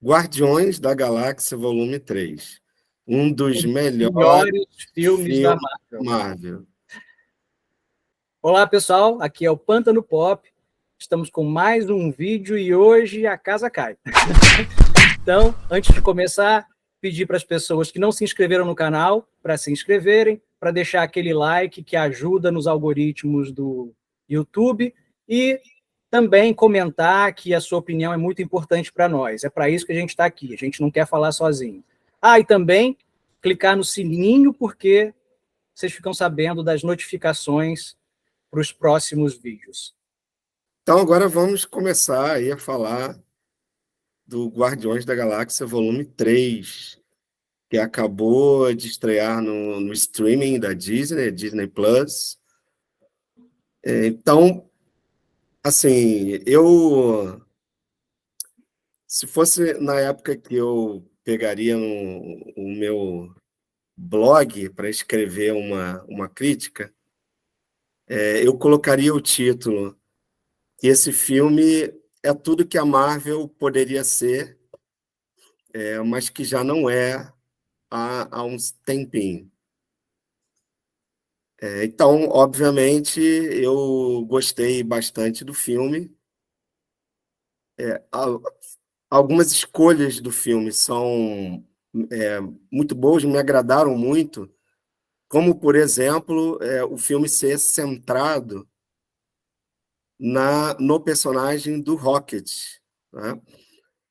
Guardiões da Galáxia Volume 3. Um dos melhores melhores filmes da Marvel. Marvel. Olá, pessoal. Aqui é o Pântano Pop. Estamos com mais um vídeo e hoje a casa cai. Então, antes de começar, pedir para as pessoas que não se inscreveram no canal para se inscreverem, para deixar aquele like que ajuda nos algoritmos do YouTube e também comentar que a sua opinião é muito importante para nós. É para isso que a gente está aqui. A gente não quer falar sozinho. E também clicar no sininho, porque vocês ficam sabendo das notificações para os próximos vídeos. Então, agora vamos começar aí a falar do Guardiões da Galáxia Volume 3, que acabou de estrear no streaming da Disney Plus. Então, assim, se fosse na época que eu pegaria o meu blog para escrever uma crítica, eu colocaria o título que esse filme é tudo que a Marvel poderia ser, mas que já não é há uns tempinho. Então, obviamente, eu gostei bastante do filme. Algumas escolhas do filme são muito boas, me agradaram muito, como, por exemplo, o filme ser centrado no personagem do Rocket, né?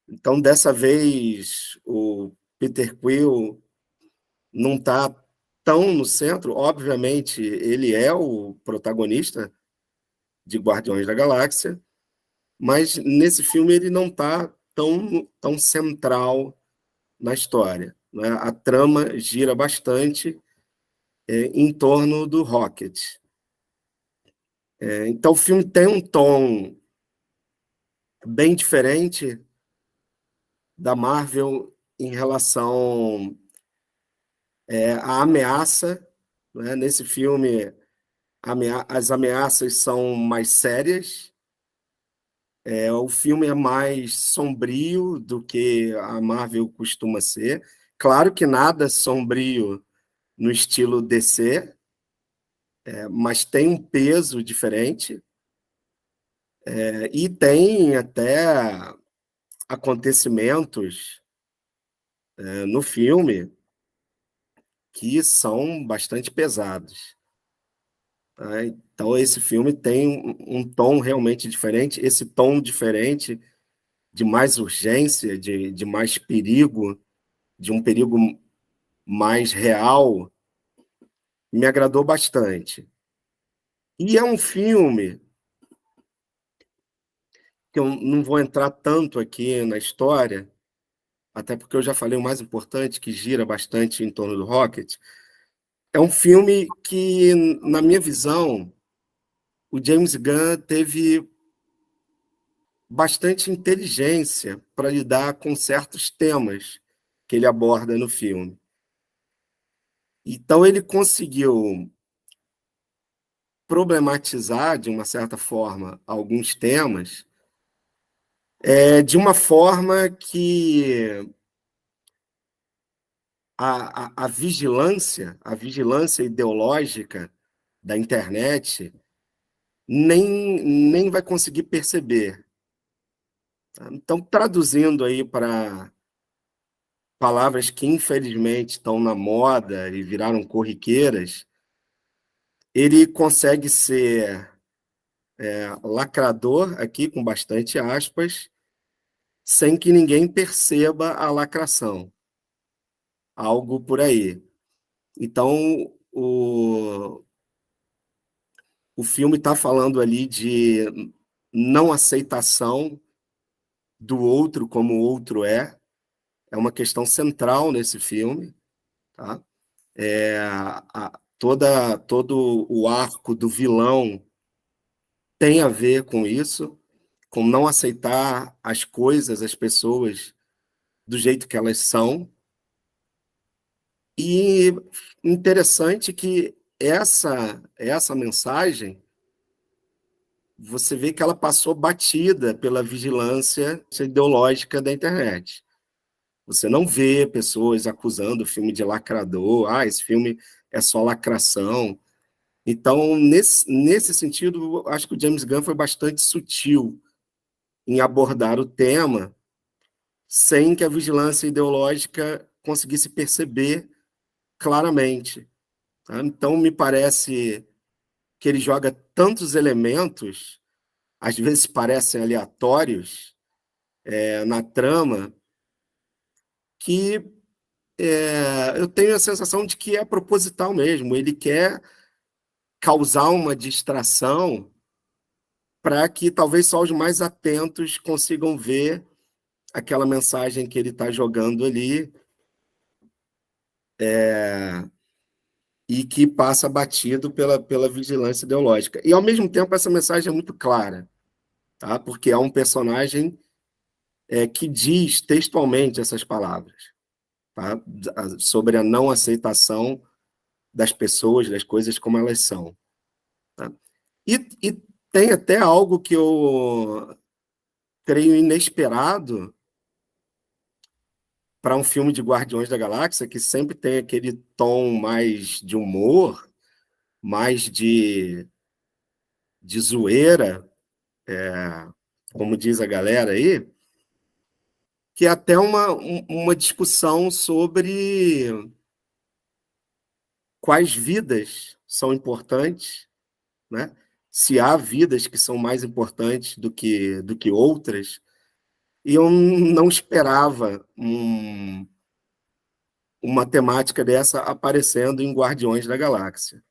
Então, dessa vez, o Peter Quill não está tão no centro. Obviamente, ele é o protagonista de Guardiões da Galáxia, mas nesse filme ele não está tão central na história, né? A trama gira bastante em torno do Rocket. Então, o filme tem um tom bem diferente da Marvel em relação à ameaça, né? Nesse filme, as ameaças são mais sérias. O filme é mais sombrio do que a Marvel costuma ser. Claro que nada sombrio no estilo DC, mas tem um peso diferente. E tem até acontecimentos no filme que são bastante pesados. Então, esse filme tem um tom realmente diferente. Esse tom diferente de mais urgência, de mais perigo, de um perigo mais real, me agradou bastante. E é um filme que eu não vou entrar tanto aqui na história, até porque eu já falei o mais importante, que gira bastante em torno do Rocket. É um filme que, na minha visão, o James Gunn teve bastante inteligência para lidar com certos temas que ele aborda no filme. Então, ele conseguiu problematizar, de uma certa forma, alguns temas, de uma forma que a vigilância ideológica da internet nem vai conseguir perceber. Então, traduzindo aí para palavras que, infelizmente, estão na moda e viraram corriqueiras, ele consegue ser lacrador, aqui com bastante aspas, sem que ninguém perceba a lacração. Algo por aí. Então, o filme está falando ali de não aceitação do outro como o outro é uma questão central nesse filme, tá? Todo o arco do vilão tem a ver com isso, com não aceitar as coisas, as pessoas, do jeito que elas são. E interessante que essa mensagem, você vê que ela passou batida pela vigilância ideológica da internet. Você não vê pessoas acusando o filme de lacrador, esse filme é só lacração. Então, nesse sentido, acho que o James Gunn foi bastante sutil em abordar o tema, sem que a vigilância ideológica conseguisse perceber claramente. Tá? Então, me parece que ele joga tantos elementos, às vezes parecem aleatórios, na trama, que eu tenho a sensação de que é proposital mesmo. Ele quer causar uma distração para que talvez só os mais atentos consigam ver aquela mensagem que ele está jogando ali, e que passa batido pela vigilância ideológica. E, ao mesmo tempo, essa mensagem é muito clara, tá? Porque é um personagem que diz textualmente essas palavras, tá? Sobre a não aceitação das pessoas, das coisas como elas são. Tá? E tem até algo que eu creio inesperado para um filme de Guardiões da Galáxia, que sempre tem aquele tom mais de humor, mais de zoeira, como diz a galera aí, que é até uma discussão sobre quais vidas são importantes, né? Se há vidas que são mais importantes do que outras, e eu não esperava uma temática dessa aparecendo em Guardiões da Galáxia.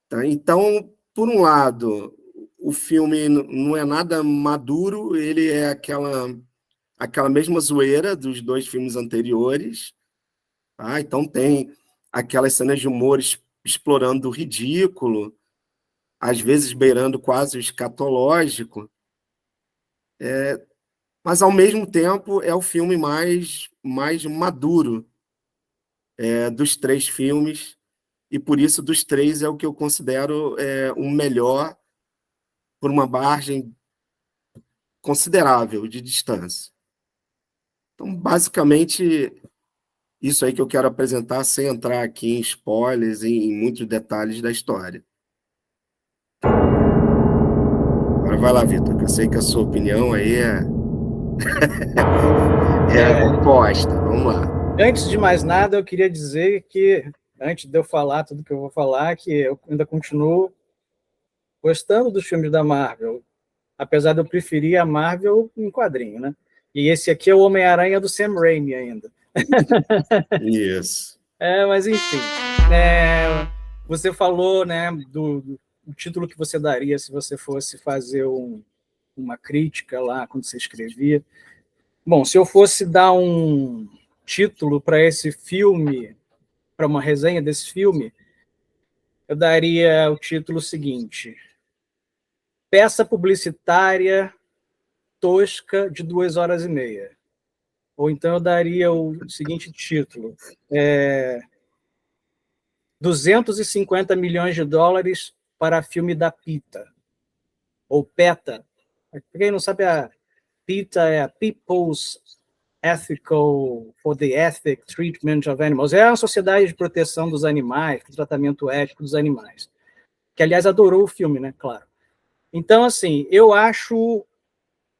Tá? Então, por um lado, o filme não é nada maduro, ele é aquela mesma zoeira dos dois filmes anteriores. Tá? Então, tem aquelas cenas de humor explorando o ridículo, às vezes beirando quase o escatológico, mas, ao mesmo tempo, é o filme mais maduro dos três filmes, e, por isso, dos três, é o que eu considero o melhor por uma margem considerável de distância. Então, basicamente, isso aí que eu quero apresentar, sem entrar aqui em spoilers, em muitos detalhes da história. Agora vai lá, Vitor, que eu sei que a sua opinião aí é oposta. Vamos lá. Antes de mais nada, eu queria dizer que, antes de eu falar tudo que eu vou falar, que eu ainda continuo gostando dos filmes da Marvel, apesar de eu preferir a Marvel em quadrinho, né? E esse aqui é o Homem-Aranha do Sam Raimi ainda. Isso. Mas, enfim, você falou, né, do título que você daria se você fosse fazer uma crítica lá, quando você escrevia. Bom, se eu fosse dar um título para esse filme, para uma resenha desse filme, eu daria o título seguinte: Peça publicitária tosca de 2 horas e meia. Ou então eu daria o seguinte título: 250 milhões de dólares para filme da PETA, ou PETA. Para quem não sabe, a PETA é a People's Ethical for the Ethic Treatment of Animals. É a Sociedade de Proteção dos Animais, do tratamento ético dos animais. Que, aliás, adorou o filme, né? Claro. Então, assim, eu acho,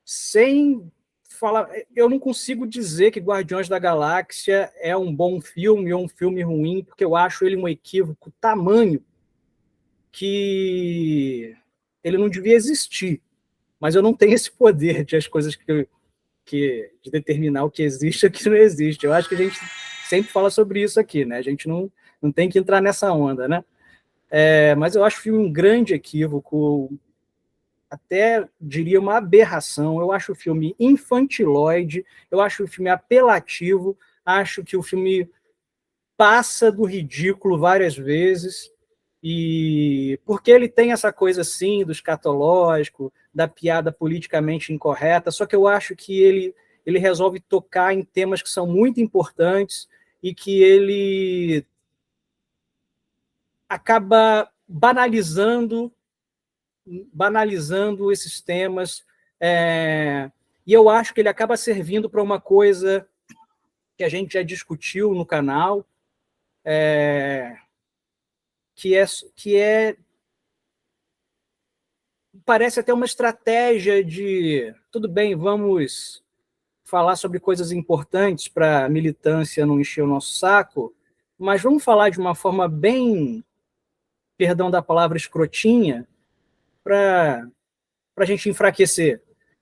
sem falar, eu não consigo dizer que Guardiões da Galáxia é um bom filme ou um filme ruim, porque eu acho ele um equívoco tamanho que ele não devia existir. Mas eu não tenho esse poder de as coisas de determinar o que existe e o que não existe. Eu acho que a gente sempre fala sobre isso aqui, né? A gente não tem que entrar nessa onda, né? Mas eu acho o filme um grande equívoco, até diria uma aberração. Eu acho o filme infantiloide, eu acho o filme apelativo, acho que o filme passa do ridículo várias vezes, e porque ele tem essa coisa assim do escatológico, da piada politicamente incorreta, só que eu acho que ele resolve tocar em temas que são muito importantes e que ele acaba banalizando esses temas, e eu acho que ele acaba servindo para uma coisa que a gente já discutiu no canal, que parece até uma estratégia de, tudo bem, vamos falar sobre coisas importantes para a militância não encher o nosso saco, mas vamos falar de uma forma bem, perdão da palavra, escrotinha, para a gente enfraquecer.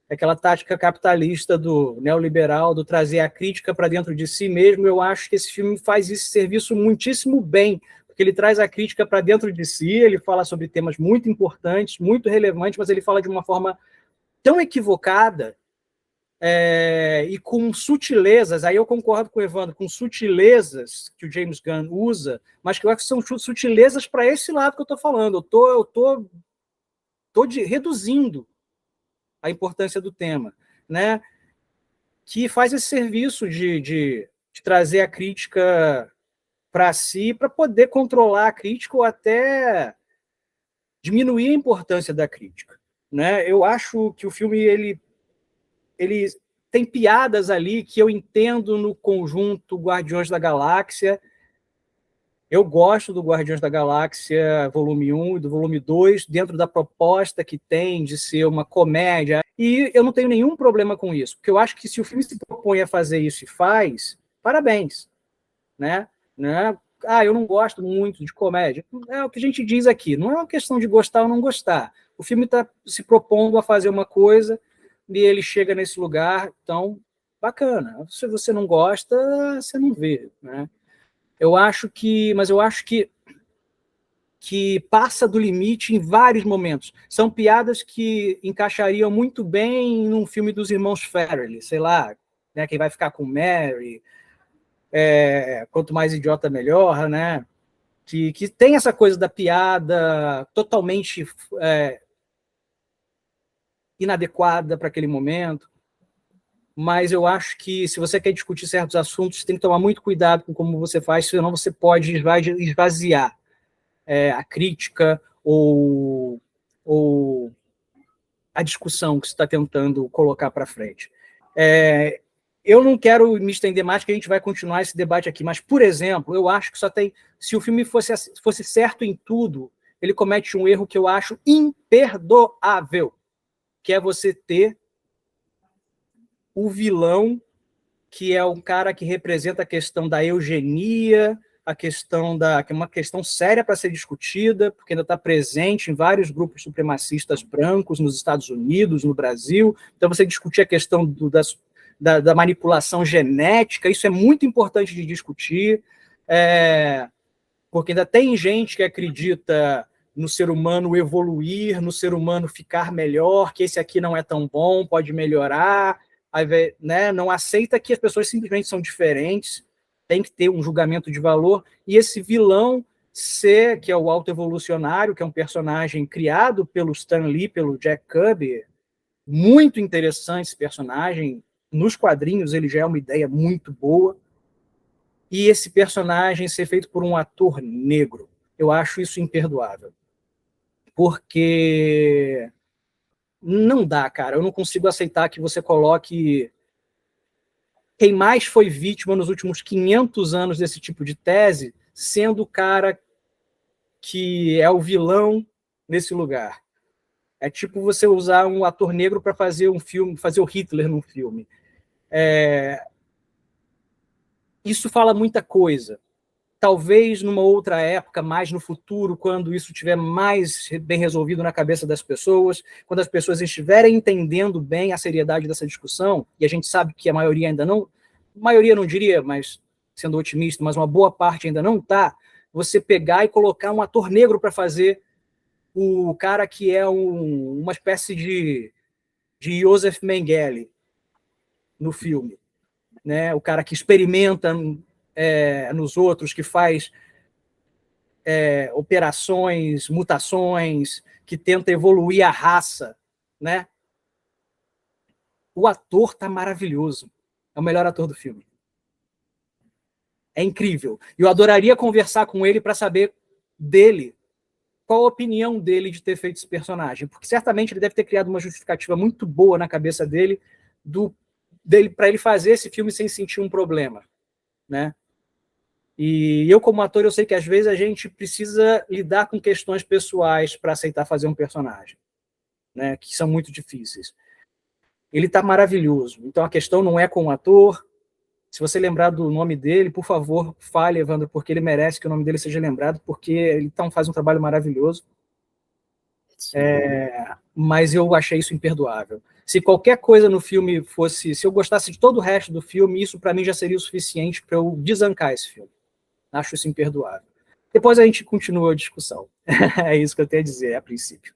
Aquela tática capitalista do neoliberal, do trazer a crítica para dentro de si mesmo. Eu acho que esse filme faz esse serviço muitíssimo bem, porque ele traz a crítica para dentro de si, ele fala sobre temas muito importantes, muito relevantes, mas ele fala de uma forma tão equivocada e com sutilezas, aí eu concordo com o Evandro, com sutilezas que o James Gunn usa, mas que eu acho que são sutilezas para esse lado que eu estou falando. Eu tô reduzindo a importância do tema, né? Que faz esse serviço de trazer a crítica para si, para poder controlar a crítica ou até diminuir a importância da crítica, né? Eu acho que o filme ele tem piadas ali que eu entendo no conjunto Guardiões da Galáxia. Eu gosto do Guardiões da Galáxia volume 1 e do volume 2, dentro da proposta que tem de ser uma comédia. E eu não tenho nenhum problema com isso, porque eu acho que se o filme se propõe a fazer isso e faz, parabéns. Né? Eu não gosto muito de comédia. É o que a gente diz aqui, não é uma questão de gostar ou não gostar. O filme está se propondo a fazer uma coisa e ele chega nesse lugar, então, bacana. Se você não gosta, você não vê, né? Eu acho que passa do limite em vários momentos. São piadas que encaixariam muito bem num filme dos irmãos Farrelly, sei lá, né, quem vai ficar com Mary, quanto mais idiota melhor, né? Que tem essa coisa da piada totalmente inadequada para aquele momento. Mas eu acho que se você quer discutir certos assuntos, você tem que tomar muito cuidado com como você faz, senão você pode esvaziar a crítica ou a discussão que você está tentando colocar para frente. Eu não quero me estender mais, que a gente vai continuar esse debate aqui, mas, por exemplo, eu acho que só tem... Se o filme fosse certo em tudo, ele comete um erro que eu acho imperdoável, que é você ter o vilão, que é um cara que representa a questão da eugenia, que é uma questão séria para ser discutida, porque ainda está presente em vários grupos supremacistas brancos nos Estados Unidos, no Brasil. Então, você discutir a questão da manipulação genética, isso é muito importante de discutir, porque ainda tem gente que acredita no ser humano evoluir, no ser humano ficar melhor, que esse aqui não é tão bom, pode melhorar, né, não aceita que as pessoas simplesmente são diferentes, tem que ter um julgamento de valor, e esse vilão que é o autoevolucionário, que é um personagem criado pelo Stan Lee, pelo Jack Kirby, muito interessante esse personagem, nos quadrinhos ele já é uma ideia muito boa, e esse personagem ser feito por um ator negro, eu acho isso imperdoável, porque não dá, cara, eu não consigo aceitar que você coloque quem mais foi vítima nos últimos 500 anos desse tipo de tese, sendo o cara que é o vilão nesse lugar. É tipo você usar um ator negro para fazer um filme, fazer o Hitler num filme. Isso fala muita coisa. Talvez numa outra época, mais no futuro, quando isso estiver mais bem resolvido na cabeça das pessoas, quando as pessoas estiverem entendendo bem a seriedade dessa discussão, e a gente sabe que a maioria ainda não, maioria não diria, mas sendo otimista, mas uma boa parte ainda não está, você pegar e colocar um ator negro para fazer o cara que é uma espécie de Joseph Mengele no filme, né? O cara que experimenta nos outros, que faz operações, mutações, que tenta evoluir a raça, né? O ator está maravilhoso. É o melhor ator do filme. É incrível. Eu adoraria conversar com ele para saber dele, qual a opinião dele de ter feito esse personagem, porque certamente ele deve ter criado uma justificativa muito boa na cabeça dele para ele fazer esse filme sem sentir um problema. né? E eu, como ator, eu sei que às vezes a gente precisa lidar com questões pessoais para aceitar fazer um personagem, né? Que são muito difíceis. Ele está maravilhoso. Então a questão não é com o ator. Se você lembrar do nome dele, por favor, fale, Evandro, porque ele merece que o nome dele seja lembrado, porque ele então faz um trabalho maravilhoso. Mas eu achei isso imperdoável. Se qualquer coisa no filme fosse... Se eu gostasse de todo o resto do filme, isso para mim já seria o suficiente para eu desancar esse filme. Acho isso imperdoável. Depois a gente continua a discussão. É isso que eu tenho a dizer a princípio.